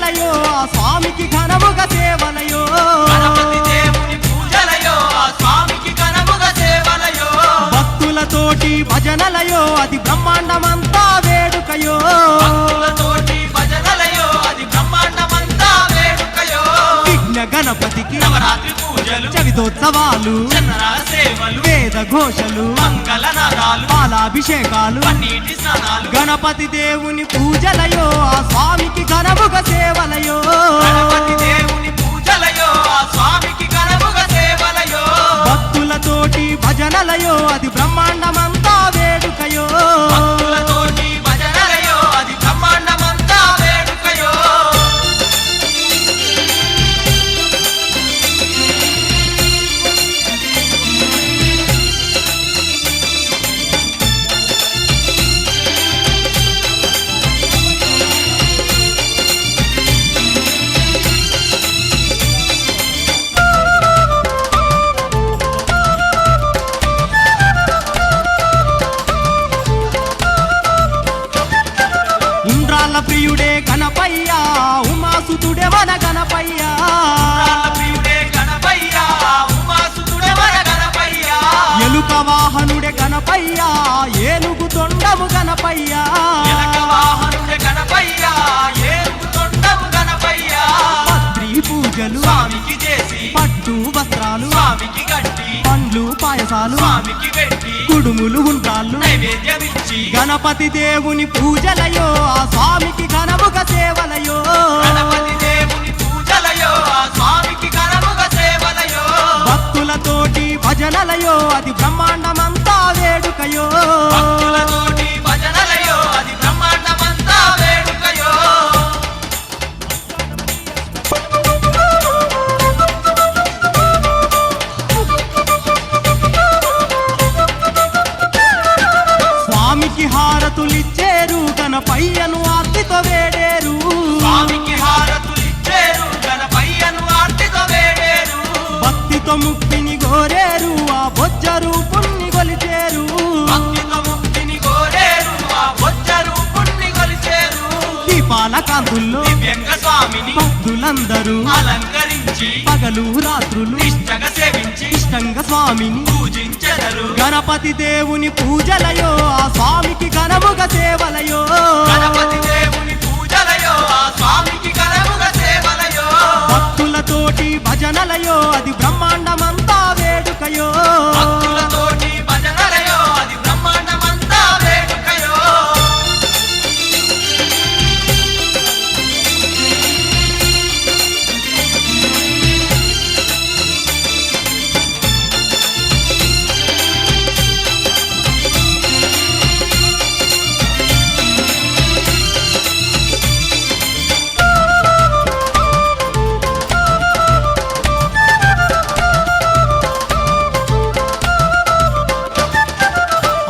పూజలయో ఆ స్వామికి ఘనముగా సేవలయో గణపతి దేవుని పూజలయో ఆ స్వామికి ఘనముగా సేవలయో భక్తులతోటి భజనలయో అది బ్రహ్మాండమంతా వేడుకయో భక్తులతోటి భజనలయో అది బ్రహ్మాండమంతా వేడుకయో విఘ్న గణపతికి నవరాత్రి పూజలు చవితోత్సవాలు చంద్రాల సేవలు వేద ఘోషలు మంగళనాదాలు పాలాభిషేకాలు పన్నీటి స్నానాలు గణపతి దేవుని పూజలయో ఆ స్వామికి ఘనముగా సేవలయో గణపతి దేవుని పూజలయో ఆ స్వామికి ఘనముగా సేవలయో భక్తులతోటి భజనలయో అది బ్రహ్మాండమంతా వేడుకయో భక్తులతోటి భజనలయో అది బ్రహ్మాండమంతా వేడుకయో ఉండ్రాళ్ళ ప్రియుడే గణపయ్యా ఉమాసుతుడే మన గణపయ్యా ప్రియుడే గణపయ్యా ఉమాసుతుడే మన గణపయ్యా ఎలుక వాహనుడే గణపయ్యా ఏనుగు తొండము గణపయ్యా ఎలక వాహనుడే గణపయ్యా ఏనుగు తొండము గణపయ్యా పత్రి పూజలు స్వామికి చేసి పట్టు వస్త్రాలు స్వామికి గట్టి పండ్లు పాయసాలు స్వామికి పెట్టి కుడుములు ఉండ్రాళ్ళు నైవేద్యమిచ్చి గణపతి దేవుని పూజలయో ఆ స్వామికి ఘనముగా సేవలయో గణపతి దేవుని పూజలయో ఆ స్వామికి ఘనముగా సేవలయో భక్తులతోటి భజనలయో అది బ్రహ్మాండమంతా వేడుకయో భక్తులతోటి భజనలయో అది బ్రహ్మాండమంతా వేడుకయో స్వామికి హారతులిచ్చేరు గణపయ్యను ఆర్తితో వేడేరు స్వామికి హారతులిచ్చేరు గణపయ్యను ఆర్తితో వేడేరు భక్తితో ముక్తిని గోరేరు ఆ బొజ్జ రూపుణ్ణి గొలిచేరు భక్తితో ముక్తిని కోరేరు ఆ బొజ్జ రూపుణ్ణి కొలిచేరు దీపాల కాంతుల్లో దివ్యంగ స్వామిని భక్తులందరూ అలంకరించి పగలు రాత్రులు నిష్టగా సేవించి ఇష్టంగా స్వామిని పూజించెదరు గణపతి దేవుని పూజలయో ఆ స్వామికి ఘనముగా సేవలయో గణపతి దేవుని పూజలయో ఆ స్వామికి ఘనముగా సేవలయో భక్తులతోటి భజనలయో అది బ్రహ్మాండమంతా వేడుకయో భక్తులతోటి భజనలయో అది బ్రహ్మాండమంతా వేడుకయో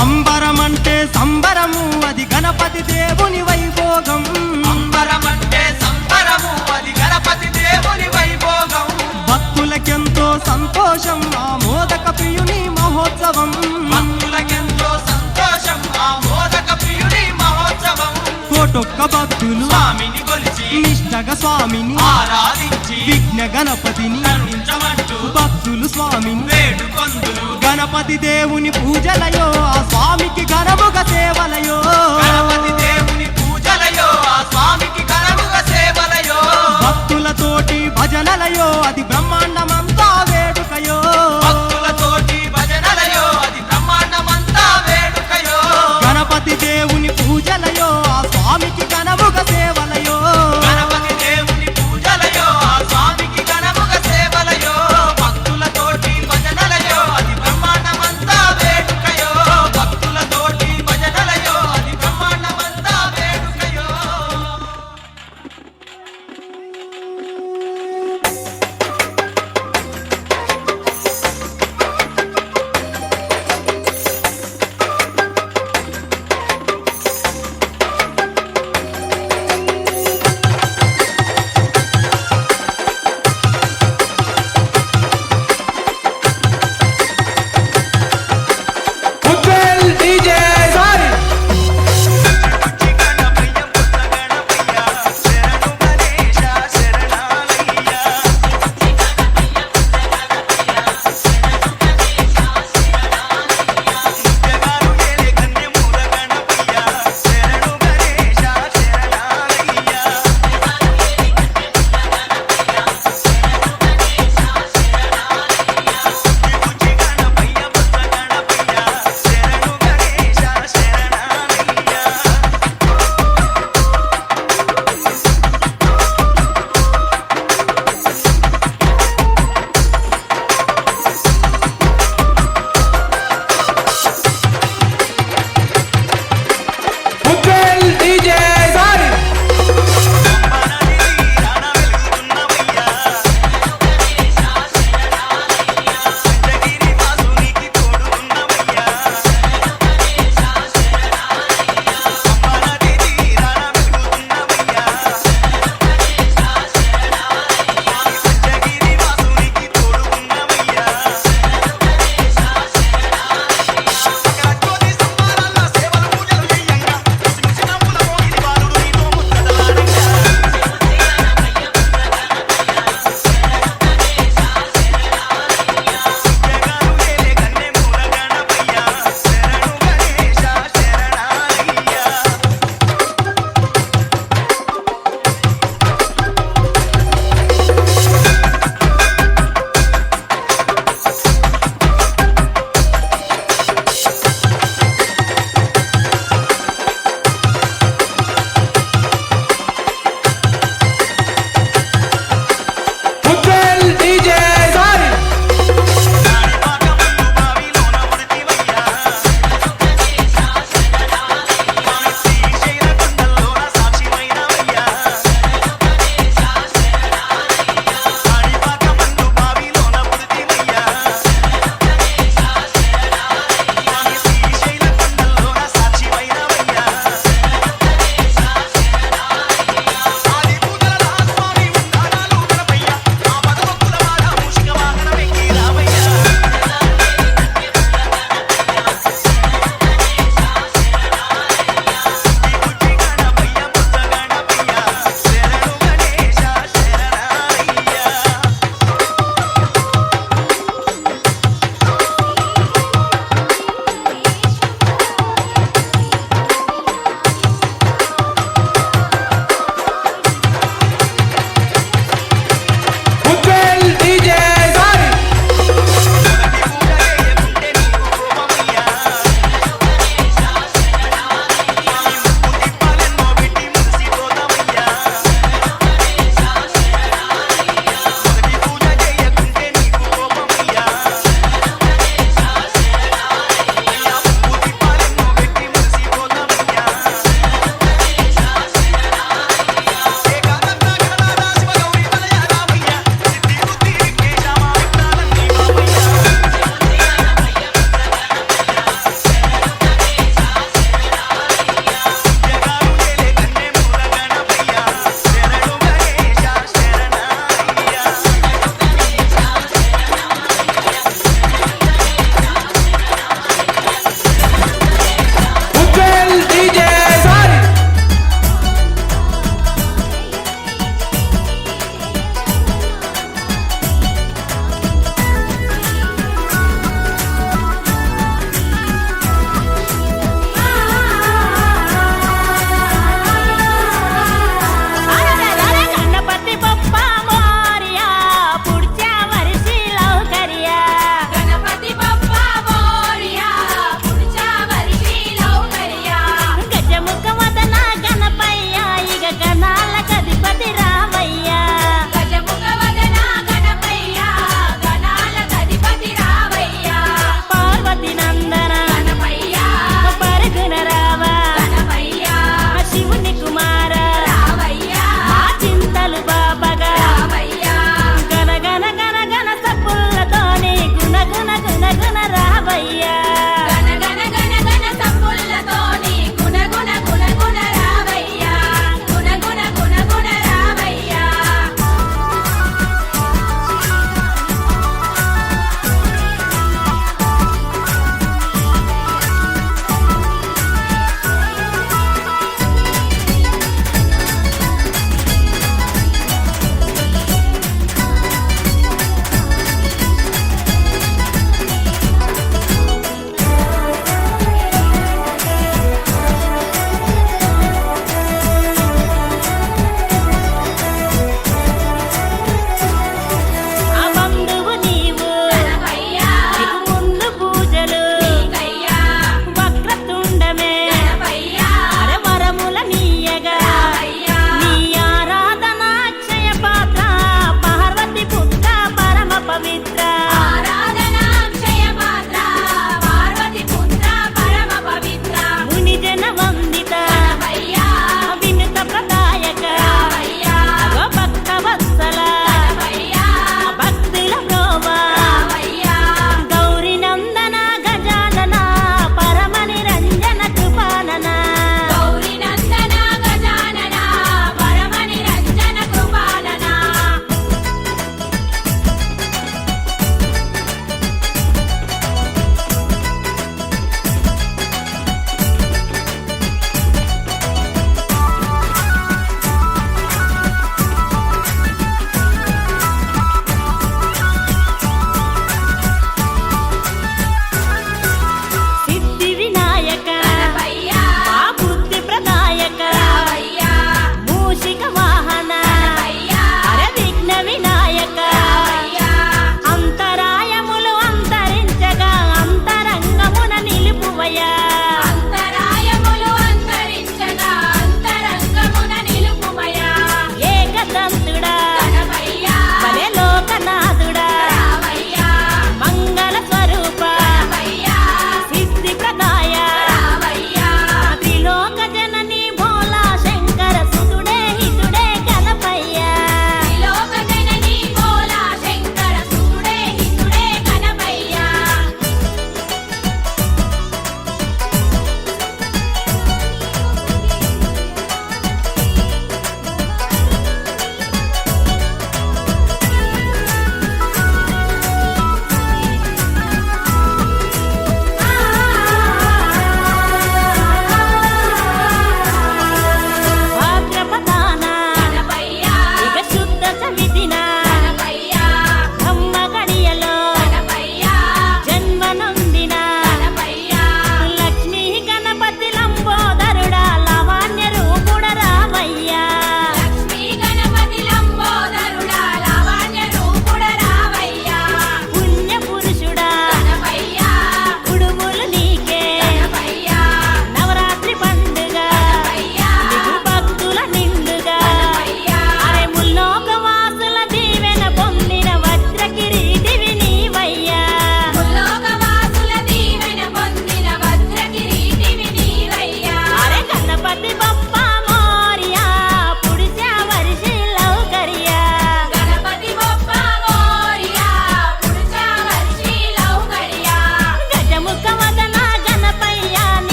అంబరమంటే సంబరము అది గణపతి దేవుని వైభోగం అంబరమంటే సంబరము అది గణపతి దేవుని వైభోగం భక్తులకెంతో సంతోషం ఆ మోదక ప్రియుని మహోత్సవం భక్తులకెంతో సంతోషం ఆ మోదక ప్రియుని మహోత్సవం కోటొక్క భక్తులు స్వామిని కొలిచి నిష్టగా స్వామిని ఆరాధించి విఘ్న గణపతిని కరుణించమంటూ భక్తులు స్వామిని వేడుకొందులు గణపతి దేవుని పూజలయో ఆ స్వామికి ఘనముగా సేవలయో గణపతి దేవుని పూజలయో ఆ స్వామికి ఘనముగా సేవలయో భక్తులతోటి భజనలయో అది బ్రహ్మాండమంతా వేడుకయో భక్తులతోటి భజనలయో అది బ్రహ్మాండమంతా వేడుకయో గణపతి దేవుని పూజలయో ఆ స్వామికి ఘనముగా సేవలయో గణపతి దేవుని పూజలయో ఆ స్వామికి ఘనముగా సేవలయో భక్తులతోటి భజనలయో అది బ్రహ్మాండమంతా వేడుకయో భక్తులతోటి భజనలయో అది బ్రహ్మాండమంతా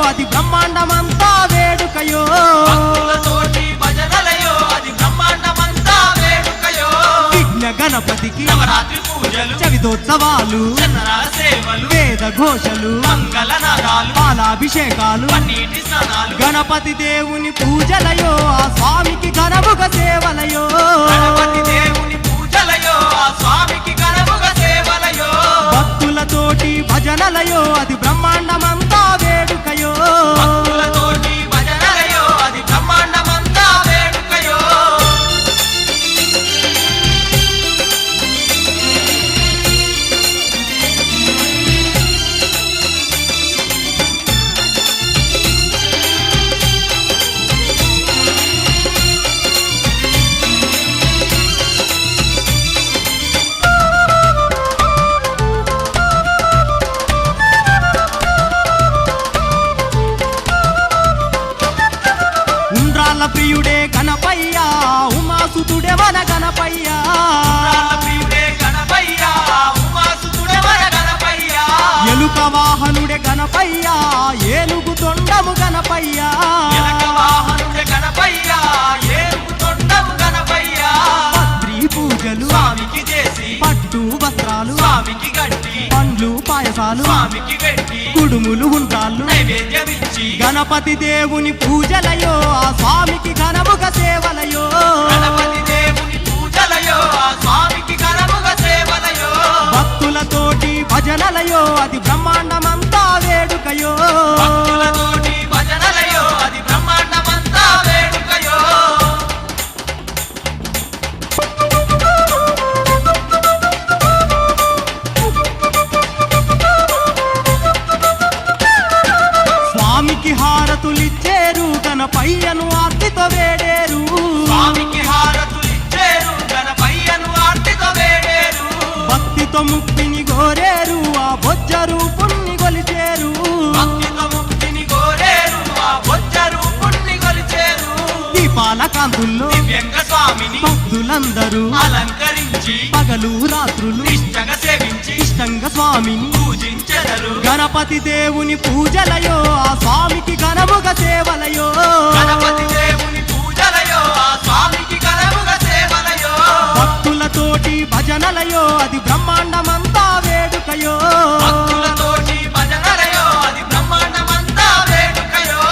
అది బ్రహ్మాండమంతా వేడుకయో భక్తులతోటి భజనలయో అది బ్రహ్మాండమంతా వేడుకయో విఘ్న గణపతికి నవరాత్రి పూజలు చవితోత్సవాలు చందనాల సేవలు వేద ఘోషలు మంగళనాదాలు పాలాభిషేకాలు పన్నీటి స్నానాలు గణపతి దేవుని పూజలయో ఆ స్వామికి ఘనముగ సేవలయో గణపతి దేవుని పూజలయో ఆ స్వామికి ఘనముగా సేవలయో భక్తులతోటి భజనలయో అది బ్రహ్మాండమంతా వేడుకయో భక్తులతోటి భజనలయో అది బ్రహ్మాండమంతా వేడుకయో ఉండ్రాళ్ళ ప్రియుడే గణపయ్య ఉమాసుతుడే మన గణపయ్య రాళ్ళ ప్రియుడే గణపయ్య ఉమాసుతుడే మన గణపయ్య ఎలుక వాహనుడే గణపయ్య ఏనుగు తొండము గణపయ్య ఎలక వాహనుడే గణపయ్య ఏనుగు తొండము గణపయ్య పత్రి పూజలు స్వామికి చేసి పట్టు వస్త్రాలు స్వామికి గట్టి పండ్లు పాయసాలు స్వామికి పెట్టి కుడుములు ఉండ్రాళ్ళు నైవేద్యమిచ్చి గణపతి దేవుని పూజలయో ఆ స్వామికి ఘనముగ సేవలయో గణపతి దేవుని పూజలయో ఆ స్వామికి ఘనముగా సేవలయో భక్తులతోటి భజనలయో అది బ్రహ్మాండమంతా వేడుకయో భక్తులతోటి భజనలయో అది బ్రహ్మాండమంతా వేడుకయో స్వామికి హారతులిచ్చేరు గణపయ్యను ఆర్తితో వేడేరు స్వామికి హారతులిచ్చేరు గణపయ్యను ఆర్తితో వేడేరు భక్తితో ముక్తిని గోరేరు ఆ బొజ్జ రూపుణ్ణి గొలిచేరు భక్తితో ముక్తిని కోరేరు ఆ బొజ్జ రూపుణ్ణి కొలిచేరు దీపాల కాంతుల్లో దివ్యంగ స్వామిని భక్తులందరూ అలంకరించి పగలు రాత్రులు నిష్టగా సేవించి ఇష్టంగా స్వామిని పూజించెదరు గణపతి దేవుని పూజలయో ఆ స్వామికి ఘనముగ సేవలయో గణపతి దేవుని పూజలయో ఆ స్వామికి ఘనముగా సేవలయో భక్తులతోటి భజనలయో అది బ్రహ్మాండమంతా వేడుకయో భక్తులతోటి భజనలయో అది బ్రహ్మాండమంతా వేడుకయో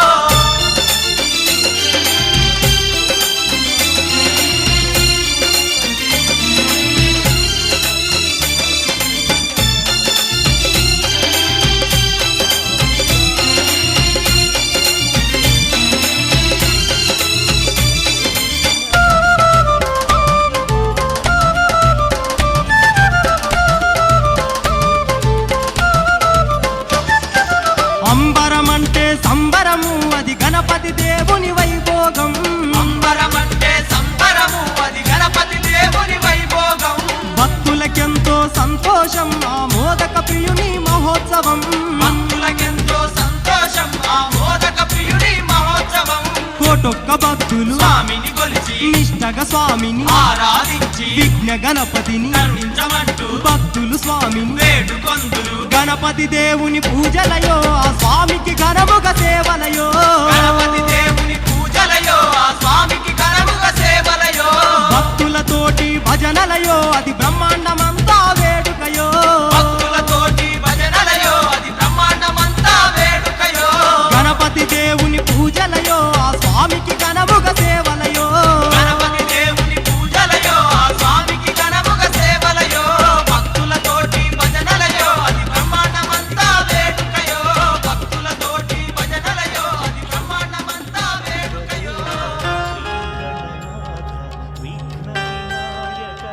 అంబరమంటే సంబరము అది గణపతి దేవుని వైభోగం అంబరమంటే సంబరము అది గణపతి దేవుని వైభోగం భక్తులకెంతో సంతోషం ఆ మోదక ప్రియుని మహోత్సవం భక్తులకెంతో సంతోషం ఆ మోదక ప్రియుని మహోత్సవం కోటొక్క భక్తులు స్వామిని కొలిచి నిష్టగా స్వామిని ఆరాధించి విఘ్న గణపతిని కరుణించమంటూ భక్తులు స్వామిని వేడుకొందులు గణపతి దేవుని పూజలయో ఆ స్వామికి ఘనముగ సేవలయో గణపతి దేవుని పూజలయో ఆ స్వామికి ఘనముగా సేవలయో భక్తులతోటి భజనలయో అది బ్రహ్మాండమంతా వేడుకయో భక్తులతోటి భజనలయో అది బ్రహ్మాండమంతా వేడుకయో గణపతి దేవుని పూజలయో ఆ స్వామికి ఘనముగ సేవలయో గణపతి దేవుని పూజలయో ఆ స్వామికి ఘనముగా సేవలయో భక్తులతోటి భజనలయో అది బ్రహ్మాండమంతా వేడుకయో భక్తులతోటి భజనలయో అది బ్రహ్మాండమంతా వేడుకయో విఘ్నవినాయక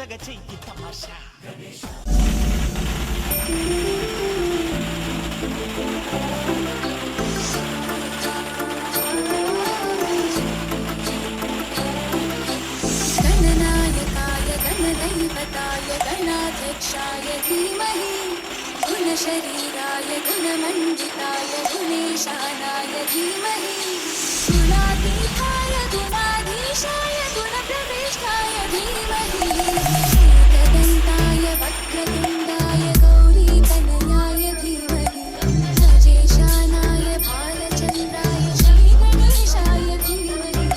పలచగా చెయ్యి తమాషా गणनायकाय गणदैवताय गणाध्यक्षाय धीमहि गुणशरीराय गुणमण्डिताय गुणेशानाय धीमहि गुणातीताय गुणाधीशाय गुणप्रविष्टाय धीमहि एकदन्ताय वक्रतुण्डाय गौरीतनयाय धीमहि गजेशानाय भालचन्द्राय श्रीगणेशाय धीमहि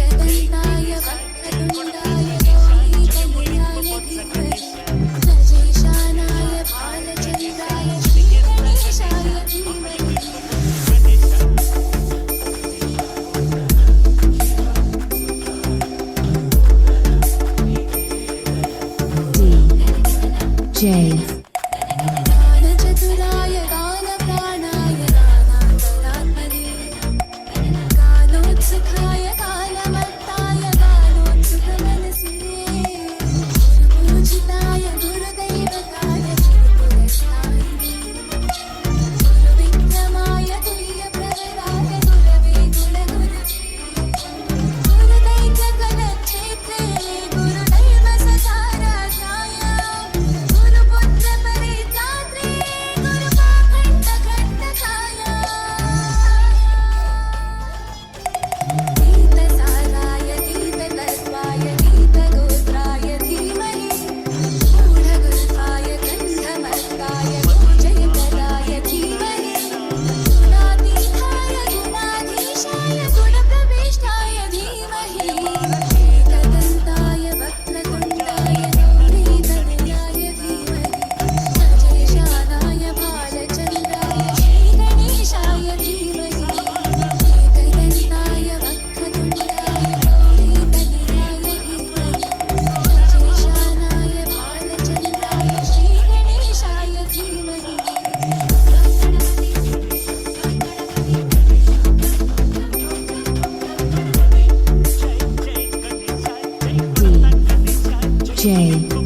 एकदन्ताय वक्रतुण्डाय गौरीतनयाय धीमहि गजेशानाय भालचन्द्राय श्रीगणेशाय धीमहि J. गानचतुराय गानप्राणाय गानान्तरात्मने गानोत्सुकाय गानमत्ताय गानोत्सुकमनसे गुरुपूजिताय गुरुदैवताय गुरुपुरस्तायिने गुरुविक्रमाय तुल्यप्रवराय गुरवे गुणगुरवे गुरुदैत्यगणक्षेत्रे गुरुदैव सदाराध्याय गुरुपुत्रपरित्रात्रे गुरुपाखण्डखण्डकाय दीपसाराय दीपतत्त्वाय दीपगोत्राय धीमहि गूढगुल्फाय गन्धमत्ताय गोजयकराय धीमहि गुणातीताय गुणाधीशाय गुणप्रविष्टाय धीमहि एकदन्ताय वक्रतुण्डाय गौरीतनयाय धीमहि गजेशानाय भालचन्द्राय श्रीगणेशाय धीमहि एकदन्ताय वक्रतुण्डाय गौरीतनयाय धीमहि गजेशानाय भालचन्द्राय श्रीगणेशाय धीमहि J.